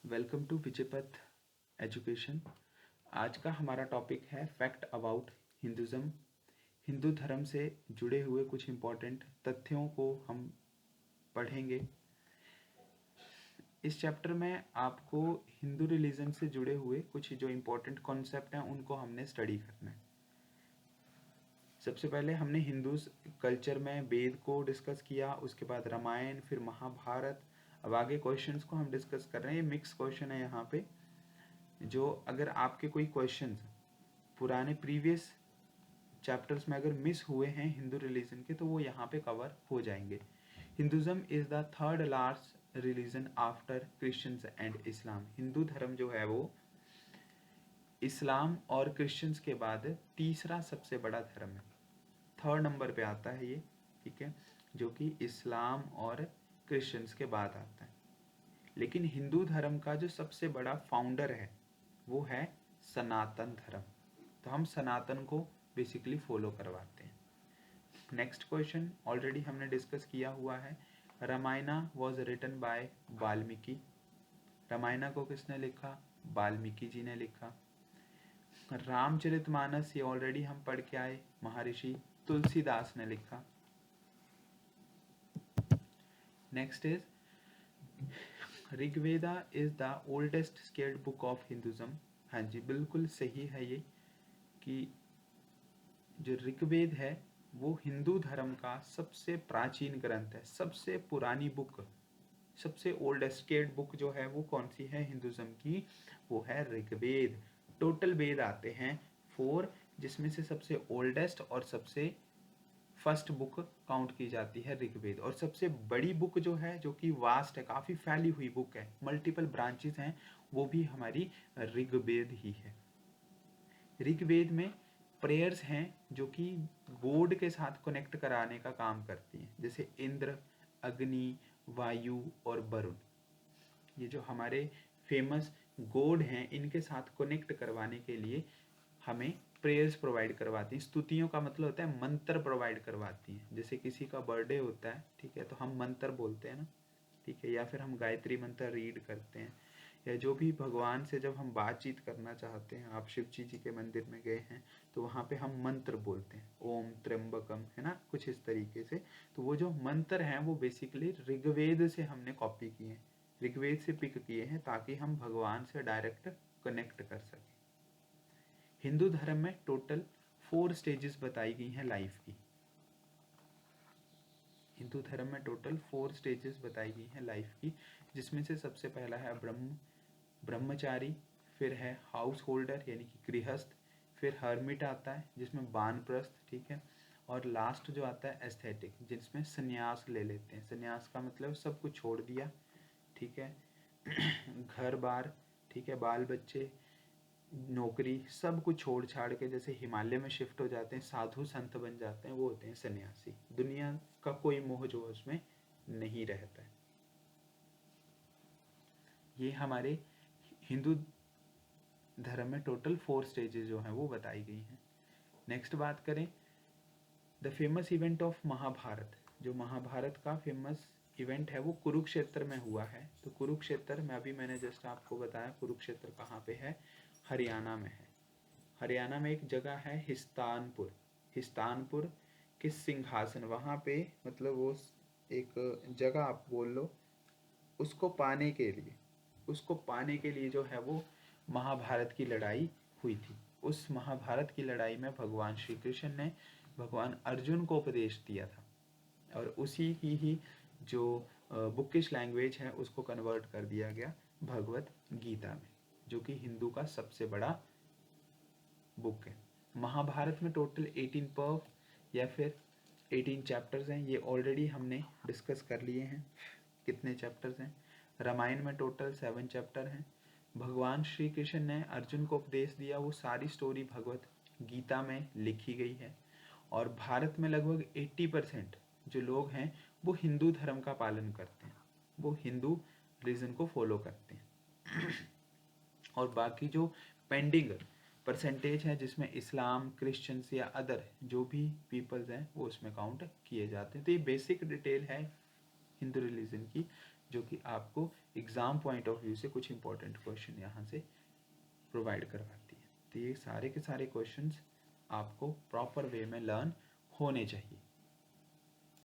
Welcome to Vijaypath education. आज का हमारा टॉपिक है फैक्ट अबाउट हिंदुज़म। हिंदू धर्म से जुड़े हुए कुछ इम्पोर्टेंट तथ्यों को हम पढ़ेंगे। इस चैप्टर में आपको हिंदू रिलीजन से जुड़े हुए कुछ जो इम्पोर्टेंट कॉन्सेप्ट हैं उनको हमने स्टडी करना है। सबसे पहले हमने हिंदू कल्चर में वेद को डिस्कस किया, उसके बाद रामायण, फिर महाभारत। अब आगे क्वेश्चंस को हम डिस्कस कर रहे हैं। मिक्स क्वेश्चन है यहाँ पे, जो अगर आपके कोई क्वेश्चंस पुराने प्रीवियस चैप्टर्स में अगर मिस हुए हैं हिंदू रिलीजन के तो वो यहाँ पे कवर हो जाएंगे। Hinduism is the third large religion after Christians and Islam. Hindu धर्म जो है वो इस्लाम और क्रिश्चियंस के बाद तीसरा सबसे बड़ा धर्म है। थर्ड नंबर पे आता है ये, ठीक है, जो कि इस्लाम और क्रिश्चियंस के बाद आता है। लेकिन हिंदू धर्म का जो सबसे बड़ा फाउंडर है वो है सनातन धर्म। तो हम सनातन को बेसिकली फॉलो करवाते हैं। नेक्स्ट क्वेश्चन ऑलरेडी हमने डिस्कस किया हुआ है। Ramayana was written by Valmiki. Ramayana को किसने लिखा? वाल्मीकि जी ने लिखा। रामचरितमानस ये ऑलरेडी हम पढ़ के आए, महर्षि तुलसीदास ने लिखा। Next is Rigveda is the oldest scared book of Hinduism. हाँ जी, बिल्कुल सही है ये कि जो ऋग्वेद है वो हिंदू धर्म का सबसे प्राचीन ग्रंथ है, सबसे पुरानी बुक, सबसे ओल्डेस्ट स्केर्ड बुक जो है वो कौन सी है हिंदुज़म की? वो है ऋग्वेद। टोटल वेद आते हैं 4, जिसमें से सबसे ओल्डेस्ट और सबसे फर्स्ट बुक काउंट की जाती है ऋग्वेद। और सबसे बड़ी बुक जो है, जो कि वास्ट है, काफ़ी फैली हुई बुक है, मल्टीपल ब्रांचेस हैं, वो भी हमारी ऋग्वेद ही है। ऋग्वेद में प्रेयर्स हैं जो कि गॉड के साथ कनेक्ट कराने का काम करती हैं, जैसे इंद्र, अग्नि, वायु और वरुण। ये जो हमारे फेमस गॉड हैं इनके साथ कनेक्ट करवाने के लिए हमें प्रेयर्स प्रोवाइड करवाती हैं। स्तुतियों का मतलब होता है मंत्र प्रोवाइड करवाती हैं। जैसे किसी का बर्थडे होता है, ठीक है, तो हम मंत्र बोलते हैं ना, ठीक है, या फिर हम गायत्री मंत्र रीड करते हैं, या जो भी भगवान से जब हम बातचीत करना चाहते हैं, आप शिव जी के मंदिर में गए हैं तो वहाँ पे हम मंत्र बोलते हैं, ओम त्र्यंबकम, है ना, कुछ इस तरीके से। तो वो जो मंत्र हैं वो बेसिकली ऋग्वेद से हमने कॉपी किए हैं, ऋग्वेद से पिक किए हैं, ताकि हम भगवान से डायरेक्ट कनेक्ट कर सकें। हिंदू धर्म में टोटल 4 स्टेजेस बताई गई हैं लाइफ की। हिंदू धर्म में टोटल 4 स्टेजेस बताई गई हैं लाइफ की, जिसमें से सबसे पहला है ब्रह्मचारी, फिर है हाउस होल्डर यानी कि गृहस्थ, फिर हर्मिट आता है जिसमें वानप्रस्थ, ठीक है, और लास्ट जो आता है एस्थेटिक, जिसमें संन्यास ले लेते हैं। संन्यास का मतलब सब कुछ छोड़ दिया, ठीक है, घर बार, ठीक है, बाल बच्चे, नौकरी, सब कुछ छोड़ छाड़ के जैसे हिमालय में शिफ्ट हो जाते हैं, साधु संत बन जाते हैं, वो होते हैं सन्यासी। दुनिया का कोई मोह जो उसमें नहीं रहता है। ये हमारे हिंदू धर्म में टोटल 4 स्टेजेस जो हैं वो बताई गई हैं। नेक्स्ट बात करें, the famous event of Mahabharata. जो महाभारत का फेमस इवेंट है वो कुरुक्षेत्र में हुआ है। तो कुरुक्षेत्र में अभी मैंने जस्ट आपको बताया, कुरुक्षेत्र कहाँ पे है? हरियाणा में है। हरियाणा में एक जगह है हिस्तानपुर। हिस्तानपुर के सिंहासन, वहाँ पे मतलब वो एक जगह आप बोल लो, उसको पाने के लिए, उसको पाने के लिए जो है वो महाभारत की लड़ाई हुई थी। उस महाभारत की लड़ाई में भगवान श्री कृष्ण ने भगवान अर्जुन को उपदेश दिया था, और उसी की ही जो बुकिश लैंग्वेज है उसको कन्वर्ट कर दिया गया भगवत गीता में, जो कि हिंदू का सबसे बड़ा बुक है। महाभारत में टोटल 18 पर्व या फिर 18 चैप्टर्स हैं, ये ऑलरेडी हमने डिस्कस कर लिए हैं कितने चैप्टर्स हैं। रामायण में टोटल 7 चैप्टर हैं। भगवान श्री कृष्ण ने अर्जुन को उपदेश दिया, वो सारी स्टोरी भगवत गीता में लिखी गई है। और भारत में लगभग 80% जो लोग हैं वो हिंदू धर्म का पालन करते हैं, वो हिंदू रिलीजन को फॉलो करते हैं। और बाकी जो पेंडिंग परसेंटेज है जिसमें इस्लाम, क्रिश्चियंस या अदर जो भी पीपल्स हैं वो उसमें काउंट किए जाते हैं। तो ये बेसिक डिटेल है हिंदू रिलीजन की, जो कि आपको एग्ज़ाम पॉइंट ऑफ व्यू से कुछ इंपॉर्टेंट क्वेश्चन यहाँ से प्रोवाइड करवाती है। तो ये सारे के सारे क्वेश्चंस आपको प्रॉपर वे में लर्न होने चाहिए।